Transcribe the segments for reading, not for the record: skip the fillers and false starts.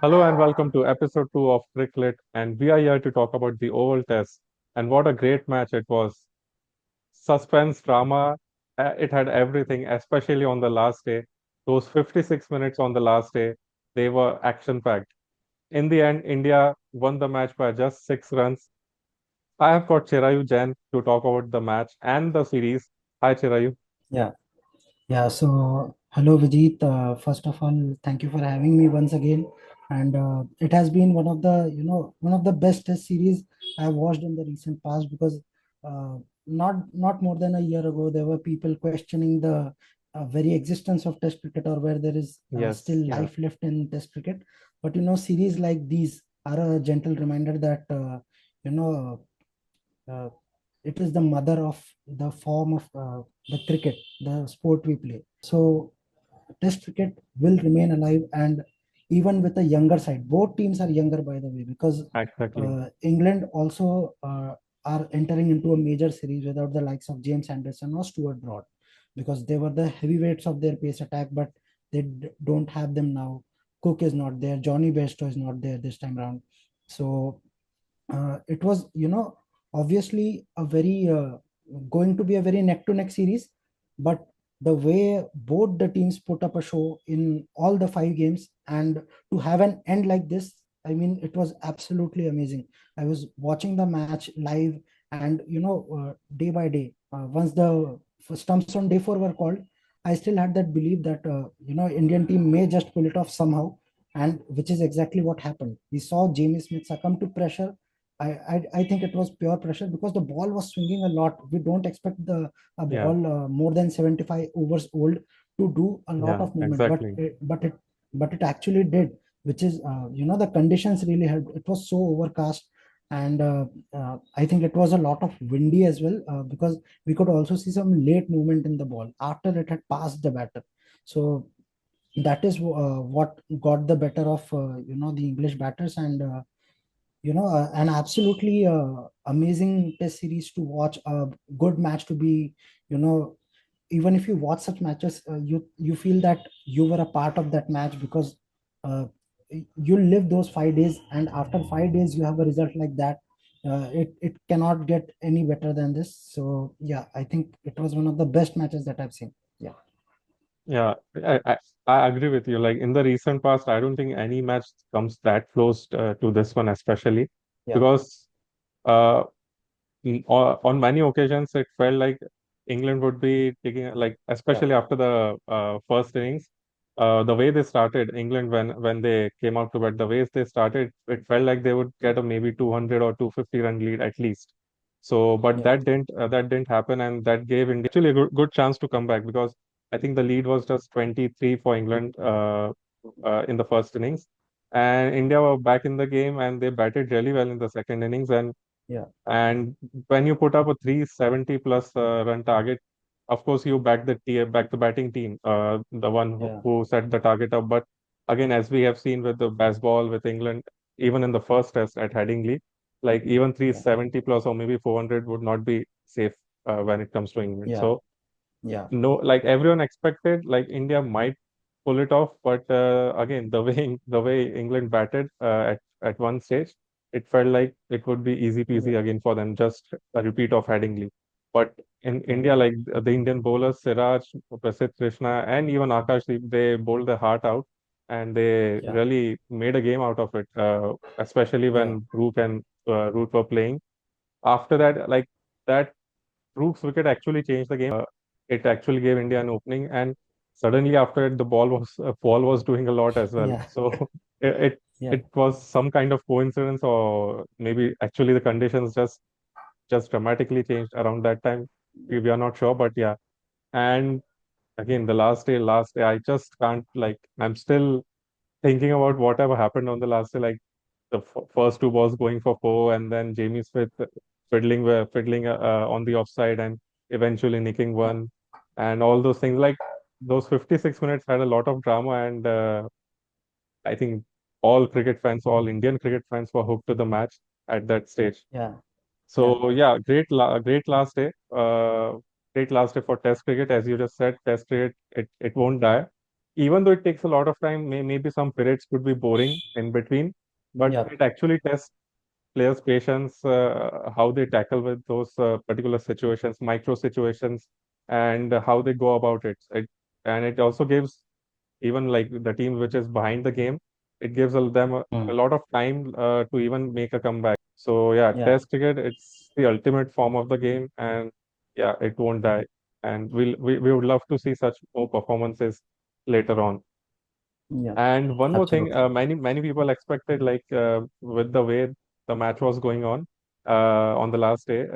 Hello and welcome to episode 2 of Cric Lit, and we are here to talk about the Oval Test. And what a great match it was. Suspense, drama, it had everything, especially on the last day. Those 56 minutes on the last day, they were action-packed. In the end, India won the match by just 6 runs. I have got Chirayu Jain to talk about the match and the series. Hi, Chirayu. Yeah, yeah. So, hello, Vijeet. First of all, thank you for having me once again. And it has been one of the best test series I've watched in the recent past because not more than a year ago, there were people questioning the very existence of Test cricket or where there is Yes, still yeah, life left in Test cricket. But series like these are a gentle reminder that you know. Uh, it is the mother of the form of the cricket, the sport we play. So, Test cricket will remain alive, and even with a younger side, both teams are younger, by the way, because exactly. England also are entering into a major series without the likes of James Anderson or Stuart Broad, because they were the heavyweights of their pace attack, but they don't have them now. Cook is not there, Johnny Bairstow is not there this time around. So it was obviously a very going to be a very neck to neck series, but the way both the teams put up a show in all the 5 games, and to have an end like this, I mean, it was absolutely amazing. I was watching the match live, and day by day, once the stumps on day 4 were called, I still had that belief that Indian team may just pull it off somehow, and which is exactly what happened. We saw Jamie Smith succumb to pressure. I think it was pure pressure because the ball was swinging a lot. We don't expect the a Yeah, ball more than 75 overs old to do a lot yeah, of movement, but exactly. it actually did, which is the conditions really helped. It was so overcast, and I think it was a lot of windy as well, because we could also see some late movement in the ball after it had passed the batter. So that is what got the better of the English batters, and an absolutely amazing test series to watch, a good match to be, you know even if you watch such matches, you feel that you were a part of that match, because uh, you live those 5 days, and after 5 days you have a result like that. It cannot get any better than this. So yeah, I think it was one of the best matches that I've seen. Yeah, Yeah, I agree with you. Like in the recent past, I don't think any match comes that close to this one, especially yeah, because uh, on many occasions it felt like England would be taking, like, yeah, especially after the first innings, the way they started, England when they came out to bat, the way they started, it felt like they would get a maybe 200 or 250 run lead at least. So, but yeah, that didn't happen, and that gave India actually a good chance to come back because I think the lead was just 23 for England in the first innings, and India were back in the game and they batted really well in the second innings, yeah, and when you put up a 370 plus run target, of course you back the batting team, the one yeah, who set the target up. But again, as we have seen with the Bazball with England, even in the first test at Headingley, like even yeah, 370 plus or maybe 400 would not be safe when it comes to England. yeah, So yeah, no, like everyone expected, like India might pull it off, but again, the way England batted at one stage, it felt like it would be easy yeah, peasy again for them, just a repeat of Headingley. But in yeah, India, like the Indian bowlers, Siraj, Prasidh Krishna, and even Akashdeep, they bowled their heart out, and they yeah, really made a game out of it. Especially yeah, when Root were playing. After that, like that Rook's wicket actually changed the game. It actually gave India an opening, and suddenly after it, the ball was doing a lot as well. yeah, So it it, yeah, it was some kind of coincidence, or maybe actually the conditions just dramatically changed around that time. We are not sure, but yeah. And again, the last day, I just can't, like, I'm still thinking about whatever happened on the last day. Like the first two balls going for four, and then Jamie Smith fiddling on the offside, and eventually nicking yeah, one, and all those things. Like those 56 minutes had a lot of drama, and I think all Indian cricket fans were hooked to the match at that stage. yeah, yeah, So yeah, great last day. Great last day for Test cricket, as you just said. Test cricket, it won't die. even though it takes a lot of time, maybe some periods could be boring in between, but Yeah. it actually tests players' patience, how they tackle with those particular situations, micro situations, and how they go about it. And it also gives, even like the team which is behind the game, it gives them a Mm. lot of time to even make a comeback. So yeah, Yeah. Test cricket, it's the ultimate form of the game, and yeah, it won't die. And we would love to see such more performances later on. Yeah. And one more thing, Absolutely. many people expected, like with the way the match was going on the last day,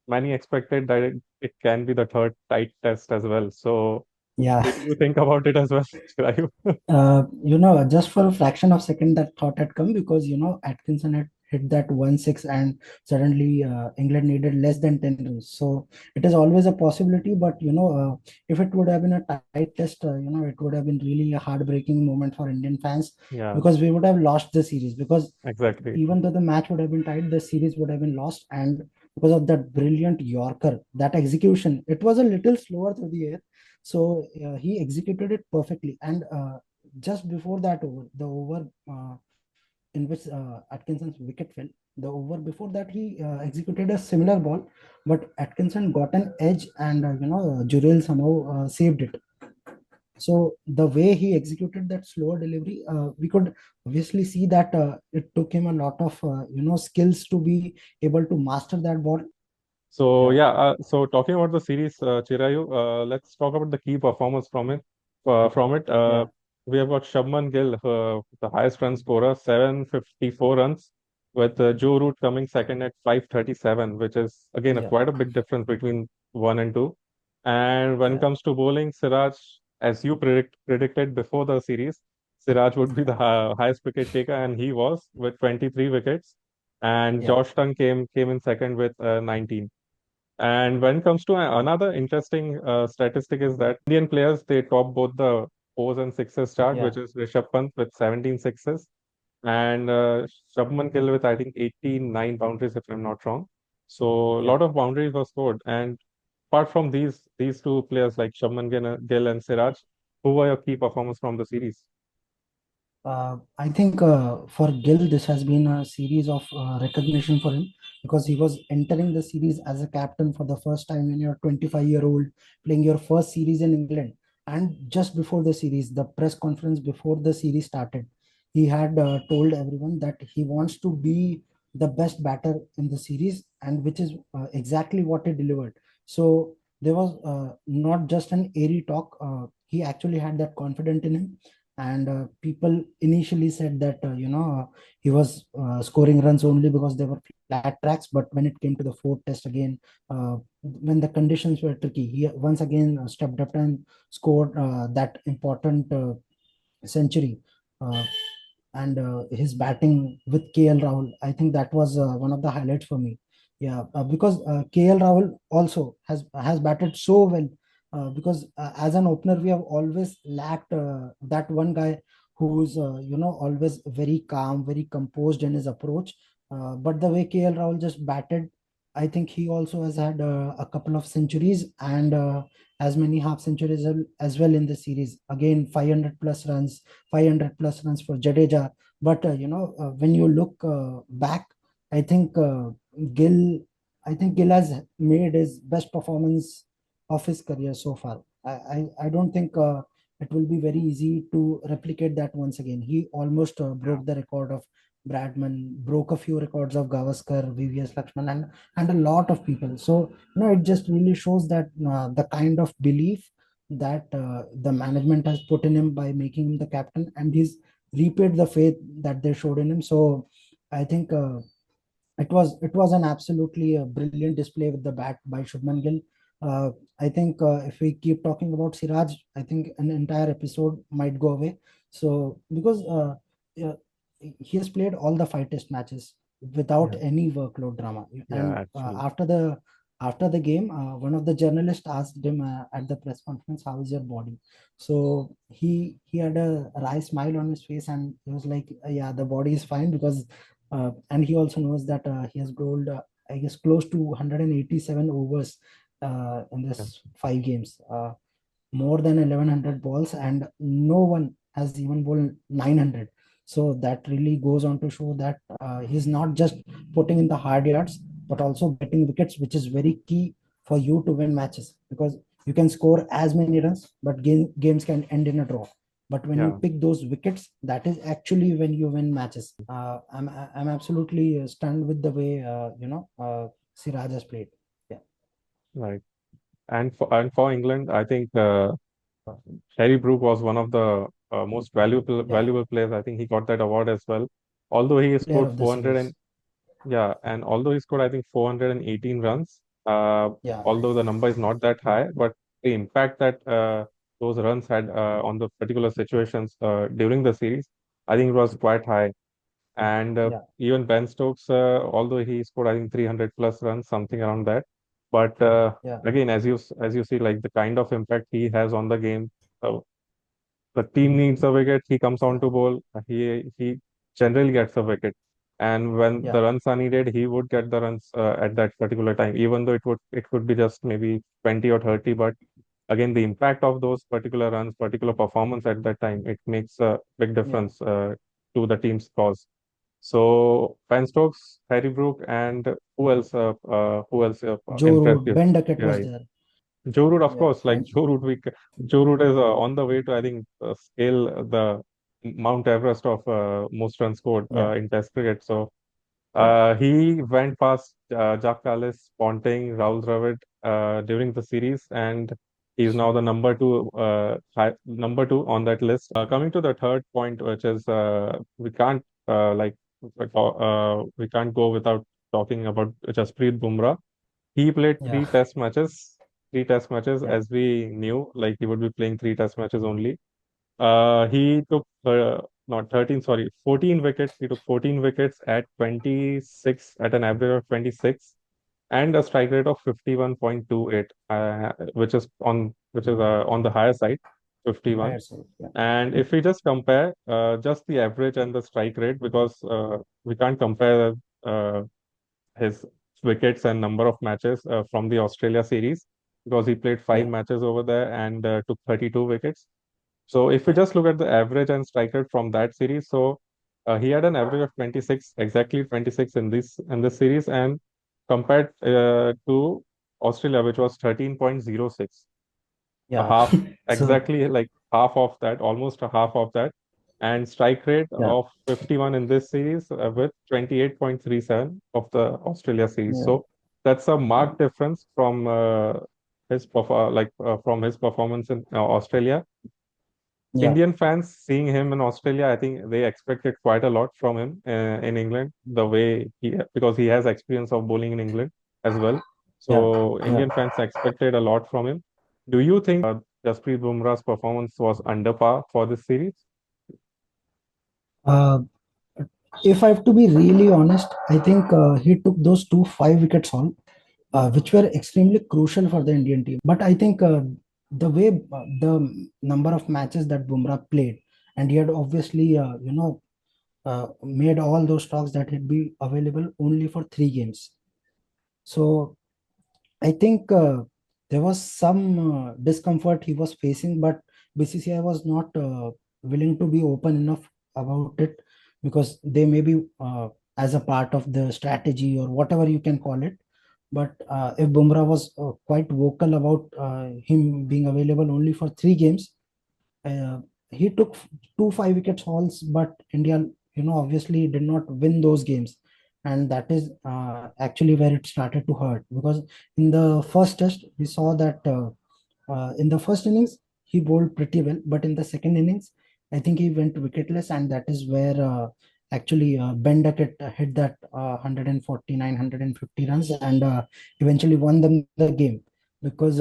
many expected that it can be the third tight test as well. So Yeah. did you think about it as well, Chirayu? Just for a fraction of second, that thought had come because Atkinson had hit that 1-6, and suddenly England needed less than 10 runs. So it is always a possibility, but if it would have been a tight test, it would have been really a heartbreaking moment for Indian fans, Yeah, because we would have lost the series. Because exactly. even though the match would have been tight, the series would have been lost, and because of that brilliant Yorker, that execution, it was a little slower through the air. So he executed it perfectly, and just before that over, the over in which Atkinson's wicket fell, the over before that, he executed a similar ball, but Atkinson got an edge, and Jurel somehow saved it. So the way he executed that slower delivery, we could obviously see that it took him a lot of skills to be able to master that ball. So Yeah, yeah, so talking about the series, Chirayu, let's talk about the key performers from it. From it, yeah, we have got Shubman Gill, the highest run scorer, 754 runs, with Joe Root coming second at 537, which is again yeah, quite a big difference between one and two. And when it yeah, comes to bowling, Siraj, as you predicted before the series, Siraj would be the highest wicket taker, and he was with 23 wickets. And yeah, Josh Tongue came in second with 19. And when it comes to another interesting statistic is that Indian players, they top both the fours and sixes chart, yeah, which is Rishabh Pant with 17 sixes and Shubman Gill with I think 89 boundaries if I'm not wrong. So a yeah. lot of boundaries were scored. And apart from these two players like Gill and Siraj, who were your key performers from the series? I think for Gill, this has been a series of recognition for him, because he was entering the series as a captain for the first time when you're 25-year-old, playing your first series in England. And just before the series, the press conference before the series started, he had told everyone that he wants to be the best batter in the series, and which is exactly what he delivered. So there was not just an airy talk, he actually had that confidence in him. And people initially said that he was scoring runs only because they were flat tracks, but when it came to the fourth test again, when the conditions were tricky, he once again stepped up and scored that important century. uh, and his batting with KL Rahul, I think that was one of the highlights for me. Yeah, because KL Rahul also has batted so well. Because as an opener, we have always lacked that one guy who's always very calm, very composed in his approach. But the way KL Rahul just batted, I think he also has had a couple of centuries, and as many half centuries as well in the series. Again, 500 plus runs, 500 plus runs for Jadeja. But when you look back, I think Gill, I think Gill has made his best performance of his career so far. I don't think it will be very easy to replicate that once again. He almost broke the record of Bradman, broke a few records of Gavaskar, VVS Lakshman, and a lot of people. So it just really shows that the kind of belief that the management has put in him by making him the captain, and he's repaid the faith that they showed in him. So I think it was an absolutely brilliant display with the bat by Shubman Gill. Uh, I think if we keep talking about Siraj, I think an entire episode might go away. So because uh, he has played all the five test matches without Yeah, any workload drama, yeah, and actually. after the game, one of the journalists asked him at the press conference, "How is your body?" So he had a wry smile on his face, and he was like, "Yeah, the body is fine," because and he also knows that he has bowled, I guess, close to 187 overs in Yeah. this 5 games. more than 1100 balls, and no one has even bowled 900. So that really goes on to show that he's not just putting in the hard yards, but also getting wickets, which is very key for you to win matches, because you can score as many runs, but games can end in a draw. But when you Yeah, pick those wickets, that is actually when you win matches. I'm absolutely stunned with the way Siraj has played. Yeah, right. And for England, I think Harry Brook was one of the most yeah, valuable players. I think he got that award as well. Although he player scored of the 400 series. and yeah, and although he scored I think 418 runs, uh, Yeah, although the number is not that high, but the impact that those runs had on the particular situations during the series, I think it was quite high. And yeah, even Ben Stokes, although he scored I think 300 plus runs, something around that, but yeah, again, as you see, like the kind of impact he has on the game, uh, the team needs a wicket, he comes on yeah, to bowl, he generally gets a wicket. And when yeah, the runs are needed, he would get the runs at that particular time, even though it could be just maybe 20 or 30. But again, the impact of those particular runs, particular performance at that time, it makes a big yeah. difference to the team's cause. So Ben Stokes, Harry Brook, and who else Joe impressed Root, you? Ben Duckett was Yeah, there. Joe Root, of Yeah, course, like Joe Root, Joe Root is on the way to, I think, scale the Mount Everest of most runs scored yeah, in Test cricket. So yeah, he went past Jack Callis, Ponting, Rahul Dravid during the series, and he's now the number two on that list. Coming to the third point, which is we can't we can't go without talking about Jasprit Bumrah. He played yeah, three test matches yeah, as we knew, like he would be playing three test matches only. He took not 13, sorry, 14 wickets. He took 14 wickets at 26, at an average of 26, and a strike rate of 51.28, which is on the higher side, 51. higher side. Yeah, And yeah, if we just compare just the average and the strike rate, because we can't compare his wickets and number of matches from the Australia series, because he played five yeah, matches over there and took 32 wickets. So if we yeah, just look at the average and strike rate from that series, so he had an average of 26, exactly 26 in this series, and compared to Australia, which was 13.06, a yeah. half, So exactly like half of that, almost a half of that, and strike rate yeah, of 51 in this series with 28.37 of the Australia series. yeah, So that's a yeah, marked difference from from his performance in Australia. yeah, Indian fans seeing him in Australia, I think they expected quite a lot from him in England, the way because he has experience of bowling in England as well. yeah, So yeah. Indian fans expected a lot from him. Do you think Jasprit Bumrah's performance was under par for this series? Uh, if I have to be really honest, I think he took those two 5 wickets on, which were extremely crucial for the Indian team. But I think the way the number of matches that Bumrah played, and he had obviously made all those stocks that he'd be available only for 3 games. So I think there was some discomfort he was facing, but BCCI was not willing to be open enough about it, because they may be as a part of the strategy or whatever you can call it. But if Bumrah was quite vocal about him being available only for 3 games, uh, he took 2 5 wickets hauls, but India, obviously did not win those games, and that is actually where it started to hurt, because in the first test we saw that in the first innings he bowled pretty well, but in the second innings I think he went wicketless, and that is where actually Ben Duckett hit that 149 150 runs, and eventually won them the game, because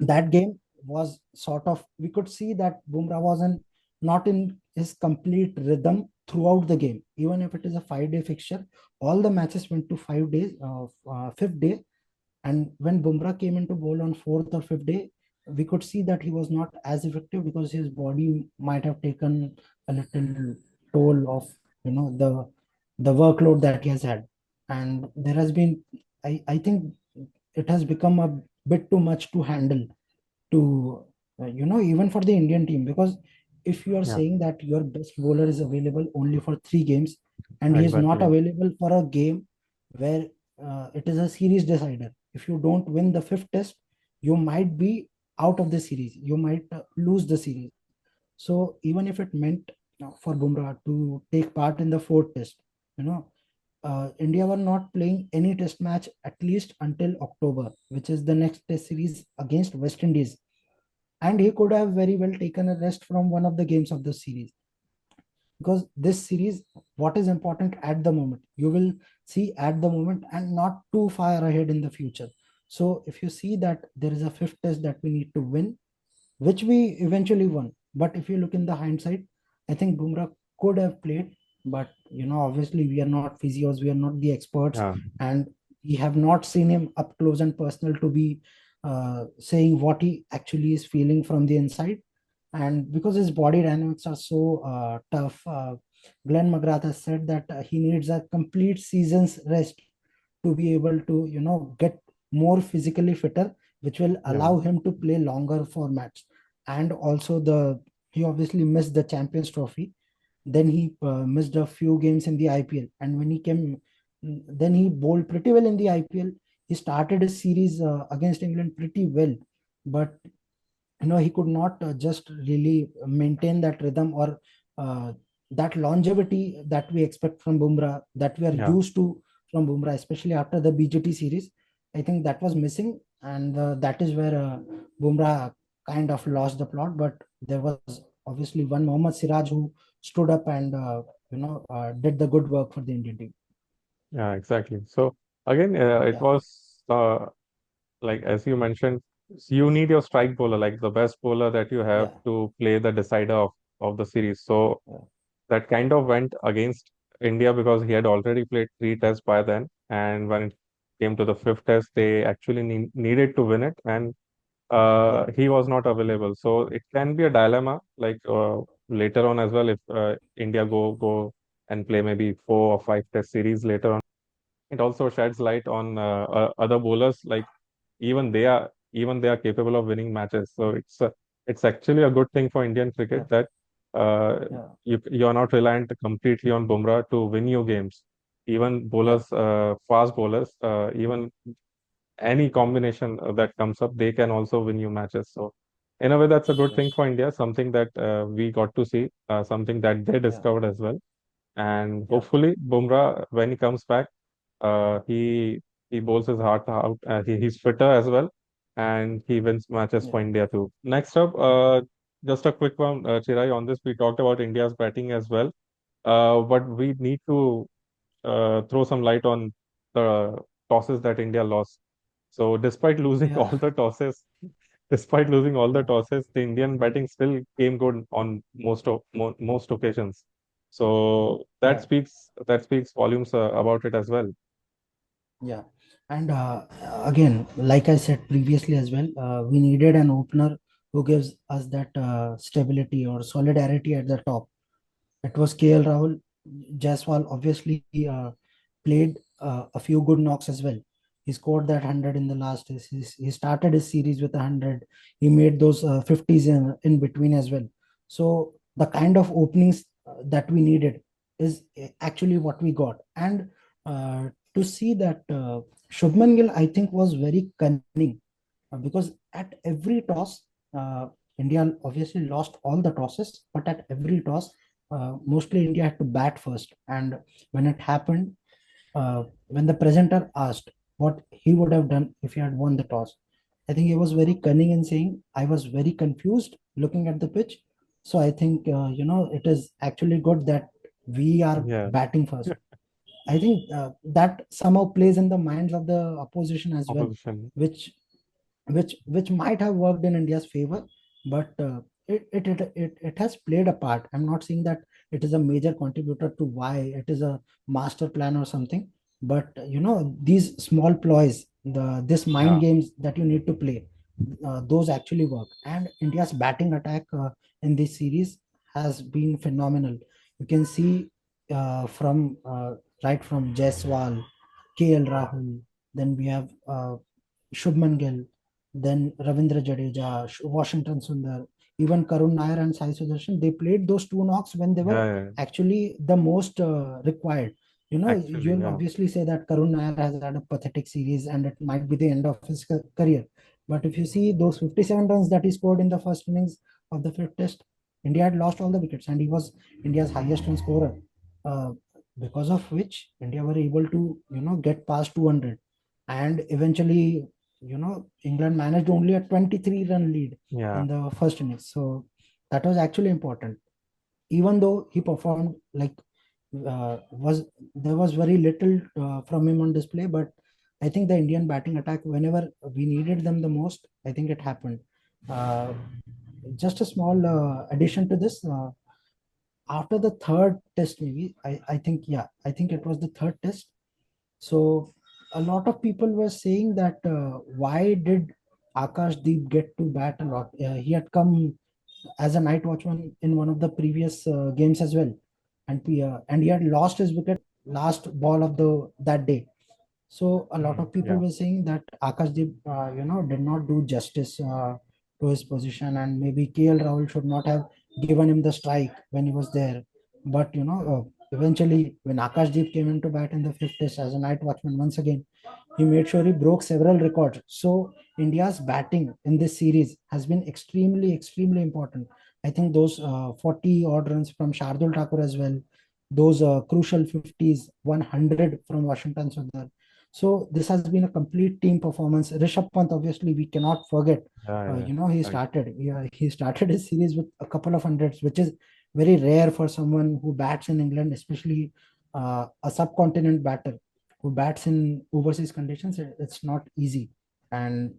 that game was sort of, we could see that Bumrah wasn't not in his complete rhythm throughout the game. Even if it is a 5 day fixture, all the matches went to 5 days, fifth day, and when Bumrah came into bowl on fourth or fifth day, we could see that he was not as effective, because his body might have taken a little toll of the workload that he has had, and there has been, I think it has become a bit too much to handle to even for the Indian team, because if you are Yeah, saying that your best bowler is available only for 3 games and he is not exactly. available for a game where it is a series decider, if you don't win the fifth test, you might be out of the series, you might lose the series. So even if it meant for Bumrah to take part in the fourth test, you know, India were not playing any test match at least until October, which is the next test series against West Indies, and he could have very well taken a rest from one of the games of the series, because this series, what is important at the moment, you will see at the moment and not too far ahead in the future. So if you see that there is a fifth test that we need to win, which we eventually won, but if you look in the hindsight, I think Bumrah could have played, but obviously we are not physios, we are not the experts, Yeah, and we have not seen him up close and personal to be saying what he actually is feeling from the inside. And because his body dynamics are so tough, Glenn McGrath has said that he needs a complete season's rest to be able to get more physically fitter, which will yeah, allow him to play longer formats. And also, the he obviously missed the Champions Trophy, then he missed a few games in the IPL, and when he came, then he bowled pretty well in the IPL. He started his series against England pretty well, but he could not just really maintain that rhythm, or uh, that longevity that we expect from Bumrah, that we are yeah, used to from Bumrah, especially after the BGT series. I think that was missing, and that is where Bumrah kind of lost the plot. But there was obviously one Mohammad Siraj who stood up and did the good work for the Indian team. yeah, exactly. So again, it Yeah, was like as you mentioned, you need your strike bowler, like the best bowler that you have yeah, to play the decider of the series. So yeah, that kind of went against India because he had already played three tests by then. And when it came to the fifth test, they actually needed to win it, and yeah, he was not available. So it can be a dilemma, like later on as well, if India go and play maybe 4 or 5 test series later on. It also sheds light on other bowlers, like even they are capable of winning matches. So it's actually a good thing for Indian yeah, cricket that yeah, you are not reliant completely on Bumrah to win your games. Even yeah, bowlers, fast bowlers, even any combination that comes up, they can also win you matches. So in a way, that's a good yeah, thing for India. Something that we got to see, something that they yeah, discovered as well. And yeah, hopefully, Bumrah, when he comes back, uh, he he bowls his heart out. He's fitter as well, and he wins matches for yeah, India too. Next up, just a quick one, Chirai, on this. We talked about India's batting as well, but we need to throw some light on the tosses that India lost. So, despite losing yeah, all the tosses, despite losing all the yeah, tosses, the Indian batting still came good on most occasions. So yeah. that speaks volumes about it as well. Yeah, and again, like I said previously as well, we needed an opener who gives us that stability or solidarity at the top. It was KL Rahul. Jaiswal obviously played a few good knocks as well. He scored that 100 in the last. He started his series with 100. He made those 50s in between as well. So the kind of openings that we needed is actually what we got. And to see that Shubman Gill, I think, was very cunning, because at every toss, uh, India obviously lost all the tosses, but at every toss, mostly India had to bat first. And when it happened, when the presenter asked what he would have done if he had won the toss, I think he was very cunning in saying, I was very confused looking at the pitch. So I think, it is actually good that we are Yeah, batting first. I think that somehow plays in the minds of the opposition as well, opposition. which which might have worked in India's favor, but it has played a part. I'm not saying that it is a major contributor to why it is a master plan or something, but these small ploys, this mind Yeah, games that you need to play, those actually work. And India's batting attack in this series has been phenomenal. You can see from right from Jaiswal, KL Rahul, then we have Shubman Gill. then Ravindra Jadeja, Washington Sundar, even Karun Nair and Sai Sudarshan, they played those two knocks when they were Yeah, yeah. actually the most required. Actually, You'll yeah. obviously say that Karun Nair has had a pathetic series and it might be the end of his career. But if you see those 57 runs that he scored in the first innings of the fifth test, India had lost all the wickets and he was India's highest run scorer. Uh, because of which India were able to, get past 200. And eventually, England managed only a 23-run lead Yeah, in the first innings. So that was actually important. Even though he performed like was there was very little from him on display, but I think the Indian batting attack, whenever we needed them the most, I think it happened. Uh, just a small addition to this. After the third test, maybe I think, yeah, I think it was the third test. So a lot of people were saying that why did Akash Deep get to bat a lot? He had come as a night watchman in one of the previous games as well, and he had lost his wicket last ball of the that day. So a lot mhm, of people yeah, were saying that Akashdeep, did not do justice to his position, and maybe KL Rahul should not have given him the strike when he was there. But eventually, when Akashdeep came into bat in the fifth test as a night watchman once again, he made sure he broke several records. So India's batting in this series has been extremely, extremely important. I think those 40 odd runs from Shardul Thakur as well, those crucial 50s, 100 from Washington Sundar. So this has been a complete team performance. Rishabh Pant, obviously, we cannot forget. yeah, yeah. Right. He started his series with a couple of hundreds, which is very rare for someone who bats in England, especially a subcontinent batter who bats in overseas conditions. It's not easy, and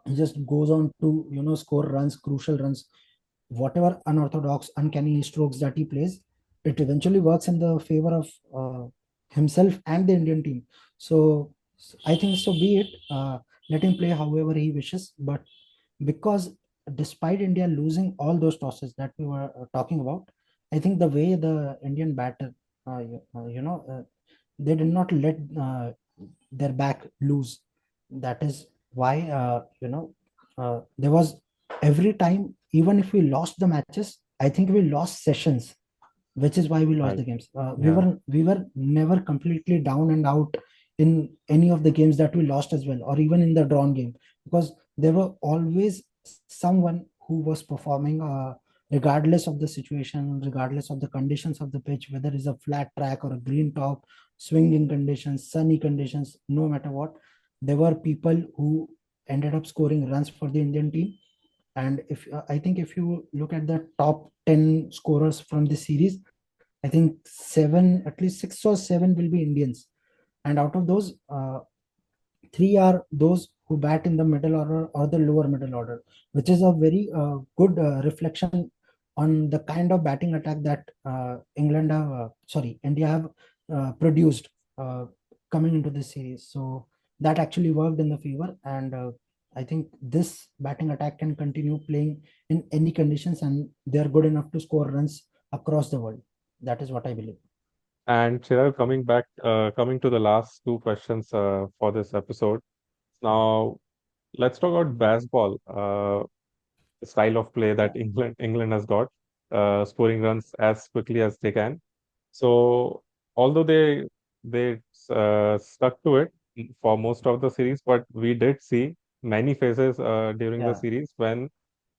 he just goes on to score runs, crucial runs, whatever unorthodox, uncanny strokes that he plays. It eventually works in the favor of himself and the Indian team. So I think so. Be it. Let him play however he wishes. But because despite India losing all those tosses that we were talking about, I think the way the Indian batter, they did not let their back loose. That is why there was every time, even if we lost the matches, I think we lost sessions, which is why we lost Right. the games. Yeah. We were never completely down and out in any of the games that we lost as well, or even in the drawn game, because there were always someone who was performing, regardless of the situation, regardless of the conditions of the pitch, whether it's a flat track or a green top, swinging conditions, sunny conditions, no matter what, there were people who ended up scoring runs for the Indian team. And if I think if you look at the top 10 scorers from this series, I think seven, at least six or seven will be Indians. And out of those, three are those who bat in the middle order or the lower middle order, which is a very good reflection on the kind of batting attack that India have produced uh, coming into this series. So that actually worked in the favor, and I think this batting attack can continue playing in any conditions, and they are good enough to score runs across the world. That is what I believe. And Chirag, coming to the last two questions for this episode. Now, let's talk about baseball. The style of play Yeah, that England has got, scoring runs as quickly as they can. So, although they stuck to it for most of the series, but we did see many phases during the yeah, series when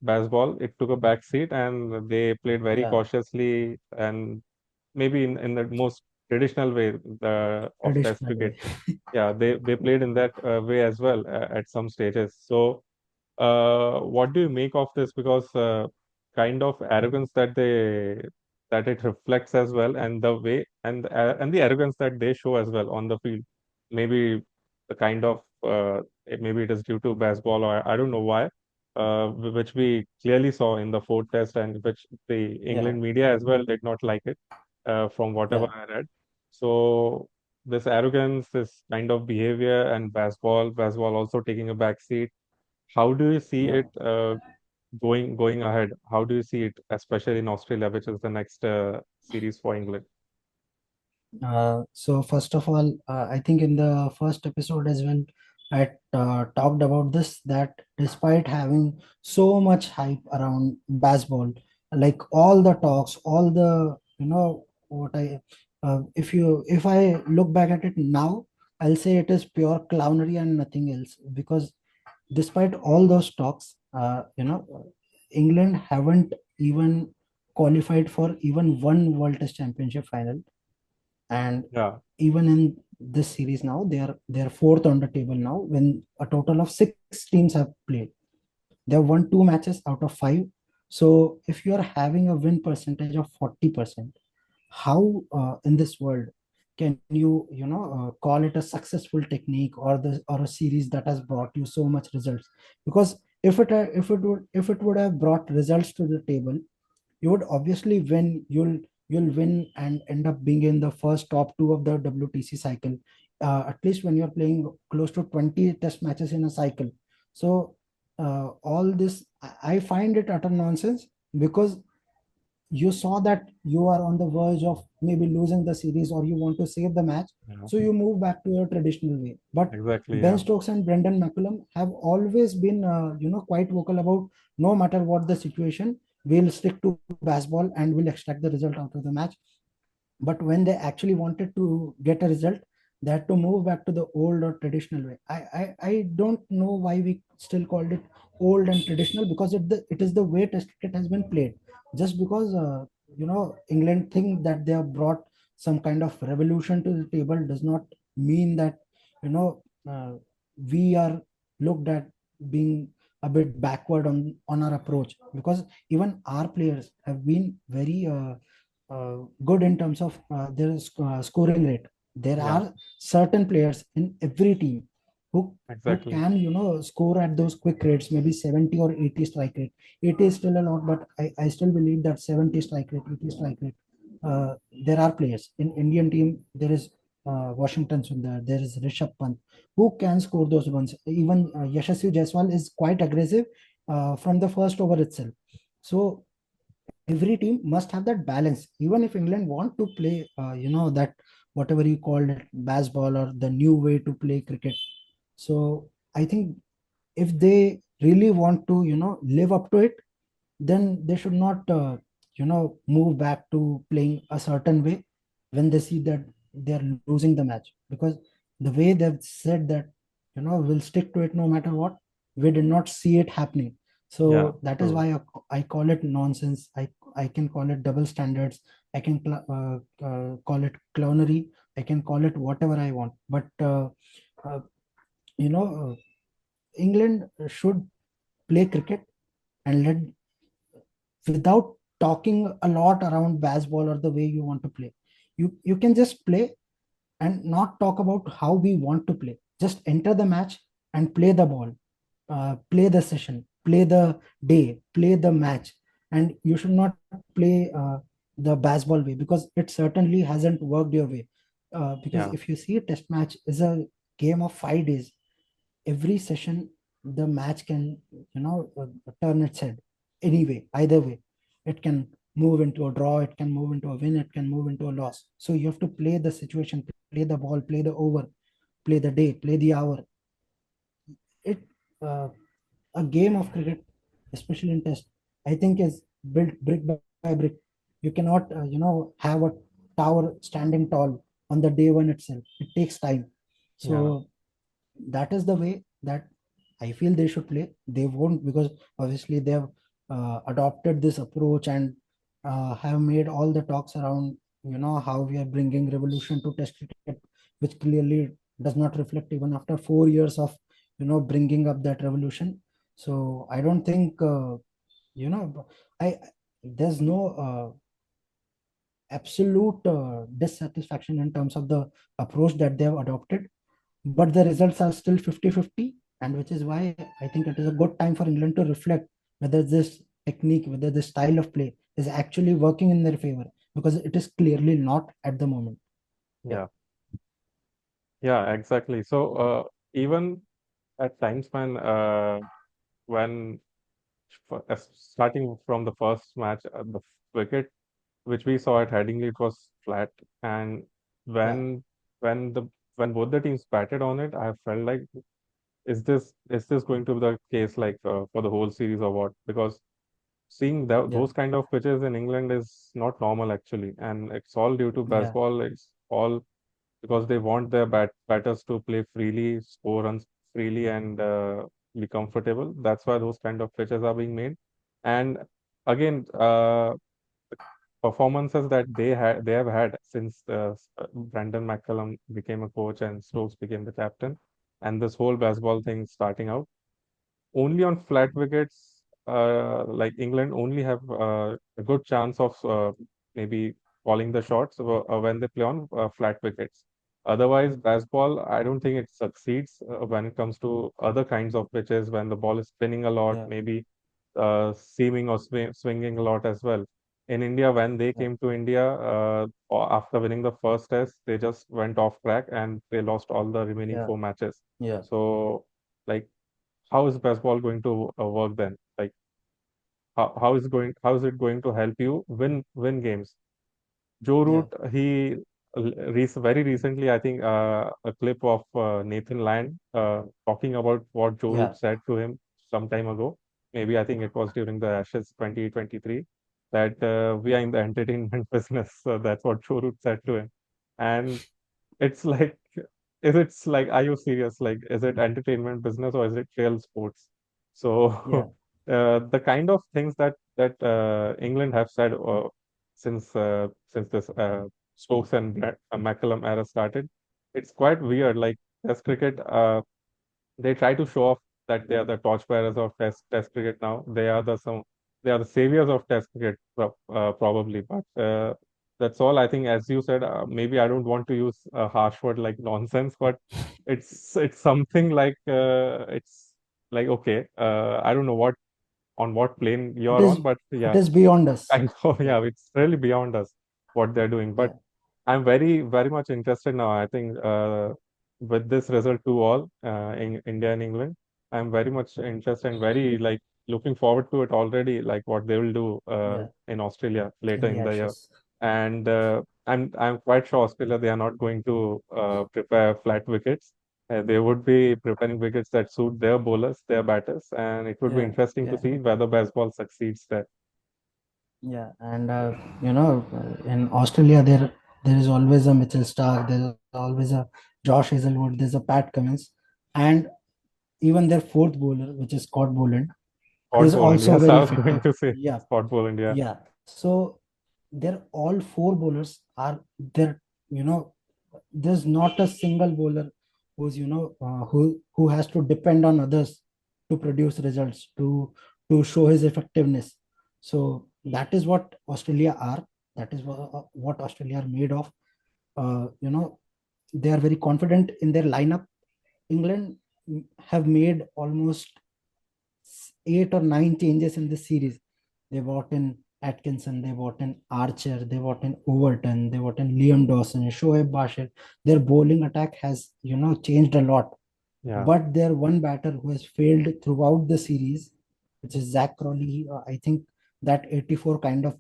baseball it took a back seat and they played very yeah. cautiously and maybe in the most traditional way of Test Traditional cricket. way. Yeah, they played in that way as well at some stages. So, what do you make of this? Because kind of arrogance that it reflects as well, and the way and the arrogance that they show as well on the field. Maybe the kind of maybe it is due to baseball or I don't know why, which we clearly saw in the fourth test and which the Yeah, England media as well did not like it, from whatever yeah. I read. So this arrogance, this kind of behavior, and baseball also taking a back seat. How do you see Yeah. it going ahead? How do you see it, especially in Australia, which is the next series for England? So first of all, I think in the first episode as well, I talked about this, that despite having so much hype around baseball, like all the talks, all the, what I if I look back at it now, I'll say it is pure clownery and nothing else. Because despite all those talks, England haven't even qualified for even one World Test Championship final. And Yeah, even in this series now, they are fourth on the table now, when a total of six teams have played. They have won two matches out of five. So if you are having a win percentage of 40%, how in this world can you call it a successful technique, or a series that has brought you so much results? Because if it would have brought results to the table, you would obviously win. You'll win and end up being in the first top two of the WTC cycle, at least when you're playing close to 20 test matches in a cycle. So all this, I find it utter nonsense. Because you saw that you are on the verge of maybe losing the series, or you want to save the match, yeah, so you move back to your traditional way. But exactly. Ben Yeah, Stokes and Brendan McCullum have always been quite vocal about, no matter what the situation, we'll stick to baseball and we'll extract the result out of the match. But when they actually wanted to get a result, they had to move back to the old or traditional way. I don't know why we still called it old and traditional, because it is the way test cricket has been played. Just because England think that they have brought some kind of revolution to the table, does not mean that you know uh, we are looked at being a bit backward on our approach. Because even our players have been very good in terms of their scoring rate. There yeah, are certain players in every team who exactly. can score at those quick rates, maybe 70 or 80 strike rate. 80 is still a lot, but I still believe that 70 strike rate, 80 strike rate. There are players in Indian team. There is Washington Sundar, there is Rishabh Pant, who can score those runs. Even Yashasvi Jaiswal is quite aggressive from the first over itself. So every team must have that balance. Even if England want to play that whatever you called it, baseball, or the new way to play cricket. So I think if they really want to live up to it, then they should not move back to playing a certain way when they see that they're losing the match. Because the way they've said that we'll stick to it no matter what, we did not see it happening. Yeah, So that is true. why I call it nonsense. I can call it double standards. I can call it clownery. I can call it whatever I want. But uh, you know uh, England should play cricket, and let, without talking a lot around baseball or the way you want to play. You can just play and not talk about how we want to play. Just enter the match and play the ball, play the session, play the day, play the match. And you should not play the baseball way, because it certainly hasn't worked your way. Because Yeah, if you see, a test match is a game of 5 days. Every session, the match can turn its head anyway, either way. It can move into a draw, it can move into a win, it can move into a loss. So you have to play the situation, play the ball, play the over, play the day, play the hour. It uh, A game of cricket, especially in test, I think is built brick by brick. You cannot have a tower standing tall on the day one itself. It takes time. So yeah, that is the way that I feel they should play. They won't, because obviously they have adopted this approach, and have made all the talks around how we are bringing revolution to test cricket, which clearly does not reflect even after 4 years of bringing up that revolution. So I don't think you know I there's no absolute dissatisfaction in terms of the approach that they have adopted, but the results are still 50-50. And which is why I think it is a good time for England to reflect whether this technique, whether this style of play is actually working in their favor, because it is clearly not at the moment. Yeah. yeah, yeah, exactly. So, even at times when starting from the first match, the wicket which we saw at Headingley, it was flat, and Yeah. when when the when both the teams batted on it, I felt like is this going to be the case like for the whole series or what? Because seeing Yeah, those kind of pitches in England is not normal actually, and it's all due to yeah, baseball. It's all because they want their batters to play freely, score runs freely, and be comfortable. That's why those kind of pitches are being made. And again, performances that they have had since Brandon McCullum became a coach and Stokes became the captain, and this whole baseball thing starting out only on flat wickets, like England only have a good chance of maybe calling the shots when they play on flat wickets. Otherwise, baseball, I don't think it succeeds when it comes to other kinds of pitches when the ball is spinning a lot, yeah, maybe seaming or swinging a lot as well. In India, when they yeah, came to India, after winning the first test, they just went off track and they lost all the remaining yeah, four matches. yeah, So, like, how is baseball going to work then? Like how is it going to help you win games? Joe yeah, Root, he very recently, I think, a clip of Nathan Lyon talking about what Joe Root yeah, said to him some time ago. Maybe I think it was during the Ashes 2023 that we are in the entertainment business. So that's what Joe Root said to him, and it's like, are you serious? Like, is it entertainment business or is it real sports? So, yeah, the kind of things that England have said since this Stokes and McCullum era started, it's quite weird. Like Test cricket, they try to show off that they are the torchbearers of Test cricket now. They are the saviors of Test cricket probably, but that's all. I think, as you said, maybe I don't want to use a harsh word like nonsense, but it's something like okay, I don't know what on what plane it you're is on, but it yeah, is beyond us. I know, Yeah, yeah, it's really beyond us what they're doing, but yeah, I'm very, very much interested now. I think with this result 2-all in India and England, I'm very much interested and very like looking forward to it already. Like what they will do yeah, in Australia later in the in the year, Ashes. and I'm quite sure Australia they are not going to prepare flat wickets. They would be preparing wickets that suit their bowlers, their batters, and it would be Yeah, interesting to yeah, see whether baseball succeeds there. yeah, and in Australia there is always a Mitchell Stark, there is always a Josh Hazelwood, there's a Pat Cummins, and even their fourth bowler, which is Scott Boland, Scott is Boland, also yes, I very was going effective. to say Yeah, Scott Boland, yeah. yeah. So they're all four bowlers are there. You know, there's not a single bowler who's who has to depend on others to produce results to show his effectiveness. So that is what Australia are. That is what Australia are made of. They are very confident in their lineup. England have made almost 8 or 9 changes in this series. They brought in Atkinson, they brought in Archer, they brought in Overton, they brought in Liam Dawson, Shoaib Bashir. Their bowling attack has, changed a lot. Yeah. But their one batter who has failed throughout the series, which is Zach Crawley, I think that 84 kind of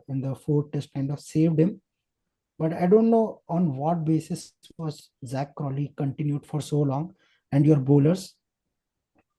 in the fourth test kind of saved him. But I don't know on what basis was Zach Crawley continued for so long, and your bowlers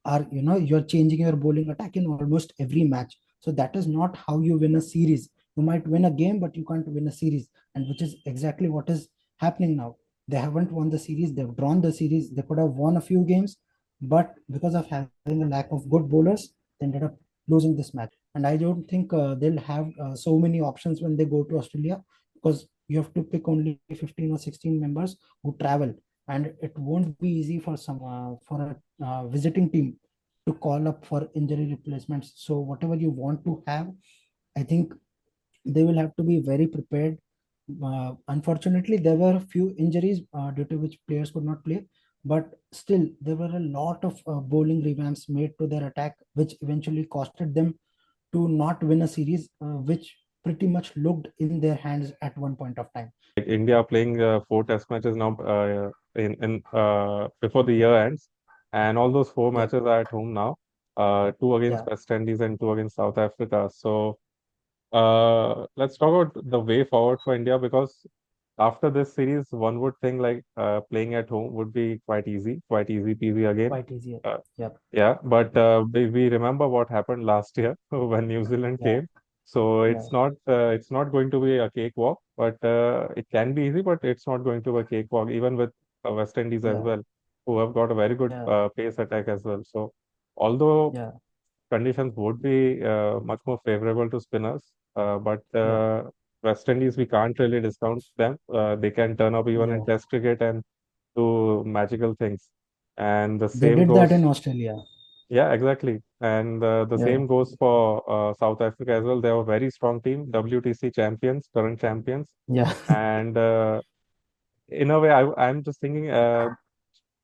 are you're changing your bowling attack in almost every match. So that is not how you win a series. You might win a game, but you can't win a series, and which is exactly what is happening now. They haven't won the series, they've drawn the series, they could have won a few games, but because of having a lack of good bowlers, they ended up losing this match. And I don't think they'll have so many options when they go to Australia, because you have to pick only 15 or 16 members who travel, and it won't be easy for a visiting team to call up for injury replacements. So whatever you want to have, I think they will have to be very prepared. Unfortunately, there were a few injuries due to which players could not play, but still there were a lot of bowling revamps made to their attack, which eventually costed them to not win a series, which pretty much looked in their hands at one point of time. Like India playing four test matches now in before the year ends, and all those four Yeah, matches are at home now. Two against yeah, West Indies and two against South Africa. So let's talk about the way forward for India because after this series, one would think like playing at home would be quite easy peasy again. quite easier. Uh, Yep. yeah, but we remember what happened last year when New Zealand Yeah. came. So Yeah. it's not going to be a cakewalk, but it can be easy, but it's not going to be a cakewalk, even with West Indies as Yeah. well, who have got a very good Yeah. pace attack as well. So although Yeah. conditions would be much more favorable to spinners. But Yeah. West Indies, we can't really discount them. They can turn up even in Yeah. Test cricket and do magical things. And the They same did that in goes, Australia. yeah, exactly. And the Yeah. same goes for South Africa as well. They have a very strong team, WTC champions, current champions. Yeah. And in a way, I'm just thinking,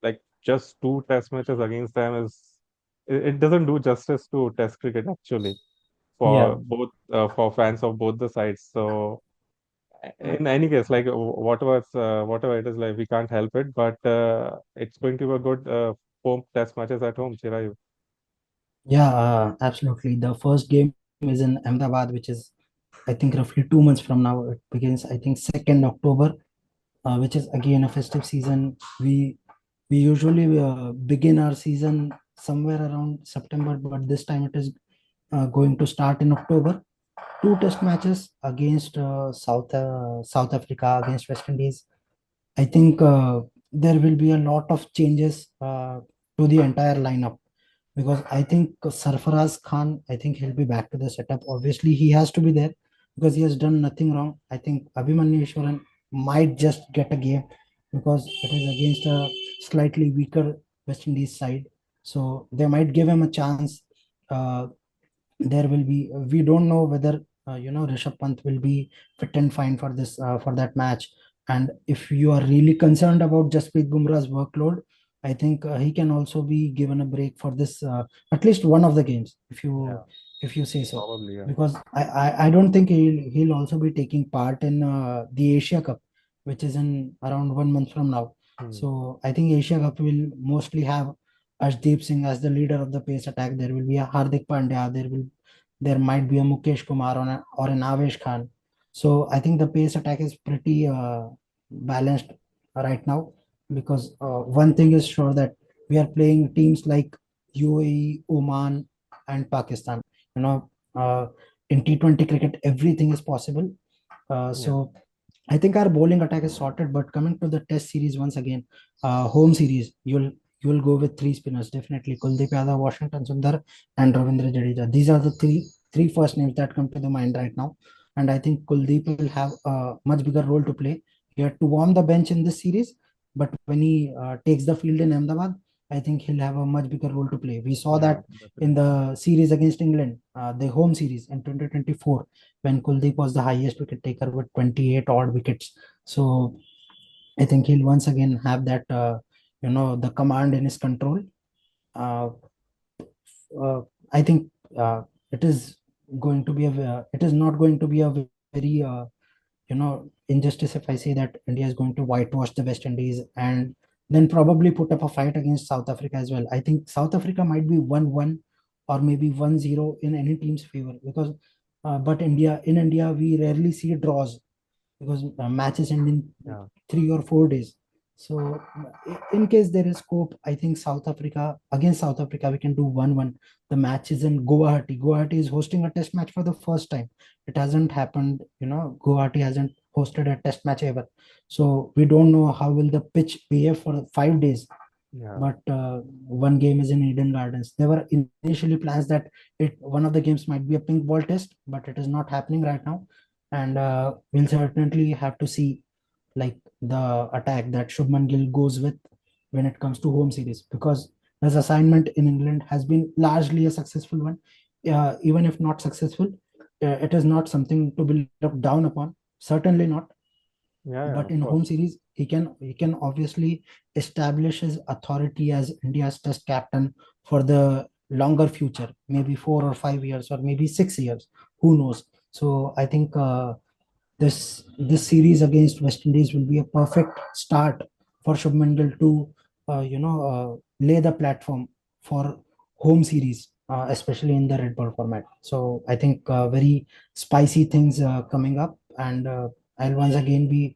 like just two Test matches against them it doesn't do justice to Test cricket actually Yeah. for both for fans of both the sides. So in any case, like whatever it is, like we can't help it, but it's going to be a good home test matches at home, Chirayu. Yeah, absolutely. The first game is in Ahmedabad, which is, I think, roughly 2 months from now. It begins, I think, 2nd October, which is again a festive season. We usually begin our season somewhere around September, but this time it is going to start in October. Two test matches against South Africa, against West Indies. I think there will be a lot of changes to the entire lineup, because I think Sarfaraz Khan, I think he'll be back to the setup. Obviously, he has to be there because he has done nothing wrong. I think Abhimanyu Ishwaran might just get a game because it is against a slightly weaker West Indies side. So they might give him a chance. Uh, there will be, we don't know whether Rishabh Pant will be fit and fine for this for that match. And if you are really concerned about Jasprit Bumrah's workload, I think he can also be given a break for this at least one of the games, Yeah, if you say so, probably. Yeah. because I don't think he'll also be taking part in the Asia Cup, which is in around 1 month from now. Hmm. So I think Asia Cup will mostly have Ashdeep Singh as the leader of the pace attack. There will be a Hardik Pandya. There might be a Mukesh Kumar or an Avesh Khan. So I think the pace attack is pretty balanced right now, because one thing is sure, that we are playing teams like UAE, Oman, and Pakistan. You know, in T20 cricket, everything is possible. Yeah. So I think our bowling attack is sorted. But coming to the Test series once again, home series, you'll go with three spinners definitely: Kuldeep Yadav, Washington Sundar, and Ravindra Jadeja. These are the three first names that come to the mind right now. And I think Kuldeep will have a much bigger role to play. He had to warm the bench in this series, but when he takes the field in Ahmedabad, I think he'll have a much bigger role to play. We saw Yeah, that in definitely. the series against England, the home series in 2024, when Kuldeep was the highest wicket taker with 28 odd wickets. So I think he'll once again have that, the command in his control. Uh, uh, I think it is it is not going to be a very, injustice if I say that India is going to whitewash the West Indies and then probably put up a fight against South Africa as well. I think South Africa might be 1-1 or maybe 1-0 in any team's favor, because but India we rarely see draws, because matches end in Yeah. 3 or 4 days. So in case there is scope, I think South Africa, we can do 1-1. The match is in Guwahati. Guwahati is hosting a test match for the first time. It hasn't happened, Guwahati hasn't hosted a test match ever. So we don't know how will the pitch behave for 5 days. Yeah. But one game is in Eden Gardens. There were initially plans that one of the games might be a pink ball test, but it is not happening right now. And we'll certainly have to see, like, the attack that Shubman Gill goes with when it comes to home series, because his assignment in England has been largely a successful one. Even if not successful, it is not something to be looked down upon. Certainly not. Yeah, yeah, But of in home course. series, he can obviously establish his authority as India's test captain for the longer future, maybe 4 or 5 years or maybe 6 years, who knows. So I think this series against West Indies will be a perfect start for Shubman Gill to lay the platform for home series, especially in the red ball format. So I think very spicy things coming up, and I'll once again be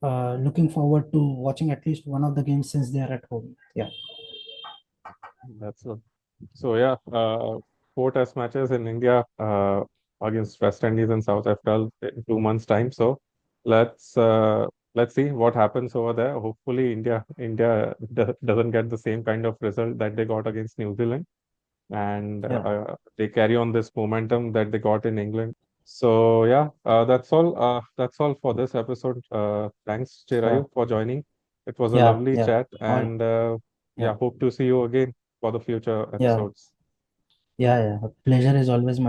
looking forward to watching at least one of the games since they are at home. Yeah, That's good. So yeah, four test matches in India against West Indies and South Africa in 2 months' time. So let's uh, let's see what happens over there. Hopefully, India doesn't get the same kind of result that they got against New Zealand, and yeah, they carry on this momentum that they got in England. So yeah, that's all. That's all for this episode. Thanks, sure. Chirayu, for joining. It was a Yeah, lovely yeah. chat, All, and yeah, yeah, hope to see you again for the future yeah, episodes. yeah, yeah. Pleasure is always mine.